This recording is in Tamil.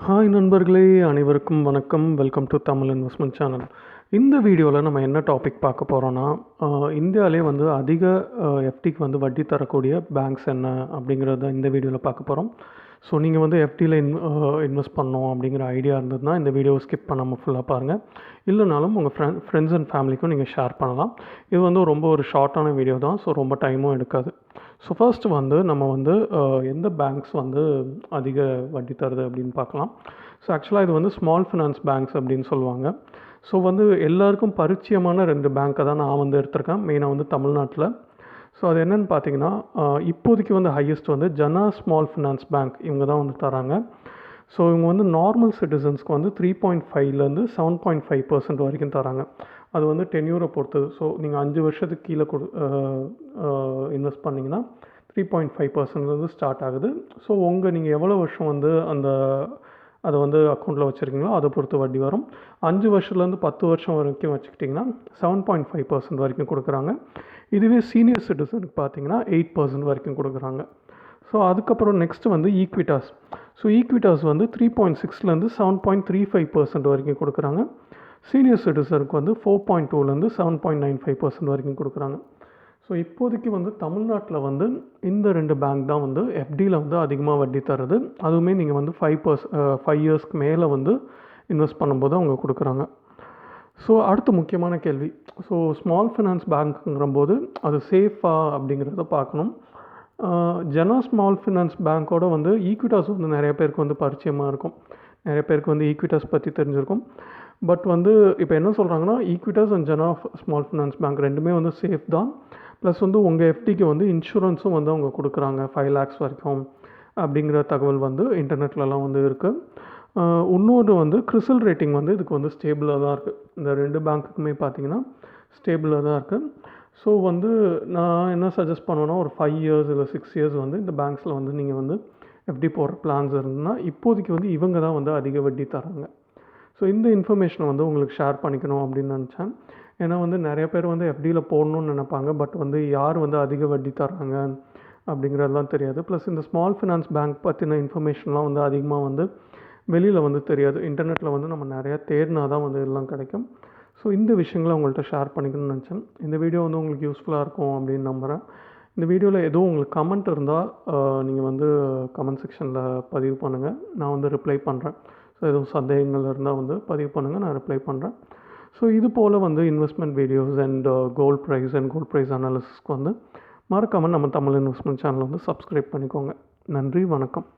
ஹாய் நண்பர்களே, அனைவருக்கும் வணக்கம். Welcome to Tamil investment channel. இந்த வீடியோவில் நம்ம என்ன டாபிக் பார்க்க போகிறோன்னா, இந்தியாவிலே வந்து அதிக எஃப்டிக்கு வந்து வட்டி தரக்கூடிய பேங்க்ஸ் என்ன அப்படிங்கிறத இந்த வீடியோவில் பார்க்க போகிறோம். ஸோ நீங்கள் வந்து எஃப்டியில் இன்வெஸ்ட் பண்ணணும் அப்படிங்கிற ஐடியா இருந்ததுன்னா இந்த வீடியோவை ஸ்கிப் பண்ணாமல் ஃபுல்லாக பாருங்கள். இல்லைனாலும் உங்கள் ஃப்ரெண்ட்ஸ் அண்ட் ஃபேமிலிக்கும் நீங்கள் ஷேர் பண்ணலாம். இது வந்து ரொம்ப ஒரு ஷார்ட்டான வீடியோ தான், ஸோ ரொம்ப டைமும் எடுக்காது. ஸோ ஃபர்ஸ்ட் வந்து நம்ம வந்து எந்த பேங்க்ஸ் வந்து அதிக வட்டி தருது அப்படின்னு பார்க்கலாம். ஸோ ஆக்சுவலாக இது வந்து ஸ்மால் ஃபினான்ஸ் பேங்க்ஸ் அப்படின்னு சொல்லுவாங்க. ஸோ வந்து எல்லாருக்கும் பரிச்சயமான 2 பேங்க்கை தான் நான் வந்து எடுத்திருக்கேன், மெயினாக வந்து தமிழ்நாட்டில். ஸோ அது என்னென்னு பார்த்தீங்கன்னா, இப்போதைக்கு வந்து ஹையஸ்ட் வந்து ஜனா ஸ்மால் ஃபினான்ஸ் பேங்க் இவங்க தான் வந்து தராங்க. ஸோ இவங்க வந்து நார்மல் சிட்டிசன்ஸ்க்கு வந்து 3.5லேருந்து 7.5% வரைக்கும் தராங்க. அது வந்து டென்யூரை பொறுத்தது. ஸோ நீங்கள் 5 வருஷத்துக்கு கீழே இன்வெஸ்ட் பண்ணிங்கன்னா 3.5%லேருந்து ஸ்டார்ட் ஆகுது. ஸோ நீங்கள் எவ்வளோ வருஷம் வந்து அதை வந்து அக்கௌண்ட்டில் வச்சுருக்கீங்களோ அதை பொறுத்து வட்டி வரும். 5 வருஷத்துலேருந்து 10 வருஷம் வரைக்கும் வச்சுக்கிட்டிங்கன்னா 7.5% வரைக்கும் கொடுக்குறாங்க. இதுவே சீனியர் சிட்டிசனுக்கு பார்த்தீங்கன்னா 8% வரைக்கும் கொடுக்குறாங்க. ஸோ அதுக்கப்புறம் நெக்ஸ்ட்டு வந்து ஈக்விட்டாஸ். ஸோ ஈக்விட்டாஸ் வந்து 3.6லேருந்து 7.35% வரைக்கும் கொடுக்குறாங்க. சீனியர் சிட்டிசனுக்கு வந்து 4.2லேருந்து 7.95% வரைக்கும் கொடுக்குறாங்க. ஸோ இப்போதைக்கு வந்து தமிழ்நாட்டில் வந்து இந்த 2 பேங்க் தான் வந்து எஃப்டியில் வந்து அதிகமாக வட்டி தருது. அதுவுமே நீங்கள் வந்து 5 இயர்ஸ்க்கு மேலே வந்து இன்வெஸ்ட் பண்ணும்போது அவங்க கொடுக்குறாங்க. ஸோ அடுத்த முக்கியமான கேள்வி, ஸோ ஸ்மால் ஃபினான்ஸ் பேங்க்குங்கிறம்போது அது சேஃபா அப்படிங்கிறத பார்க்கணும். ஜனா ஸ்மால் ஃபினான்ஸ் பேங்க்கோட வந்து ஈக்விட்டாஸ் வந்து நிறைய பேருக்கு வந்து பரிச்சயமாக இருக்கும். நிறைய பேருக்கு வந்து ஈக்விட்டாஸ் பற்றி தெரிஞ்சிருக்கும். பட் வந்து இப்போ என்ன சொல்கிறாங்கன்னா, Equitas and Jana small finance bank ரெண்டுமே வந்து சேஃப் தான். ப்ளஸ் வந்து உங்கள் எஃப்டிக்கு வந்து இன்சூரன்ஸும் வந்து அவங்க கொடுக்குறாங்க 5 lakhs வரைக்கும் அப்படிங்கிற தகவல் வந்து இன்டர்நெட்லலாம் வந்து இருக்குது. இன்னொரு வந்து கிறிசல் ரேட்டிங் வந்து இதுக்கு வந்து ஸ்டேபிளாக தான் இருக்குது. இந்த 2 பேங்க்குக்குமே பார்த்தீங்கன்னா ஸ்டேபிளாக தான் இருக்குது. ஸோ வந்து நான் என்ன சஜஸ்ட் பண்ணுவேன்னா, ஒரு 5 இயர்ஸ் இல்லை 6 இயர்ஸ் வந்து இந்த பேங்க்ஸில் வந்து நீங்கள் வந்து எஃப்டி போடுற பிளான்ஸ் இருந்ததுன்னா இப்போதைக்கு வந்து இவங்க தான் வந்து அதிக வட்டி தராங்க. ஸோ இந்த இன்ஃபர்மேஷனை வந்து உங்களுக்கு ஷேர் பண்ணிக்கணும் அப்படின்னு நினச்சேன். ஏன்னா வந்து நிறைய பேர் வந்து எஃப்டியில் போடணும்னு நினைப்பாங்க. பட் வந்து யார் வந்து அதிக வட்டி தராங்க அப்படிங்கிறதெல்லாம் தெரியாது. ப்ளஸ் இந்த ஸ்மால் ஃபினான்ஸ் பேங்க் பற்றின இன்ஃபர்மேஷன்லாம் வந்து அதிகமாக வந்து வெளியில் வந்து தெரியாது. இன்டர்நெட்டில் வந்து நம்ம நிறையா தேடினா தான் வந்து எல்லாம் கிடைக்கும். ஸோ இந்த விஷயங்களை உங்கள்கிட்ட ஷேர் பண்ணிக்கணும்னு நினச்சேன். இந்த வீடியோ வந்து உங்களுக்கு யூஸ்ஃபுல்லாக இருக்கும் அப்படின்னு நம்புகிறேன். இந்த வீடியோவில் எதுவும் உங்களுக்கு கமெண்ட் இருந்தால் நீங்கள் வந்து கமெண்ட் செக்ஷனில் பதிவு பண்ணுங்கள், நான் வந்து ரிப்ளை பண்ணுறேன். ஸோ எதுவும் சந்தேகங்கள் இருந்தால் வந்து பதிவு பண்ணுங்கள், நான் ரிப்ளை பண்ணுறேன். ஸோ இது போல் வந்து investment videos and gold price அனாலிசிஸ்க்கு வந்து மறக்காமல் நம்ம தமிழ் இன்வெஸ்ட்மெண்ட் சேனலை வந்து சப்ஸ்கிரைப் பண்ணிக்கோங்க. நன்றி, வணக்கம்.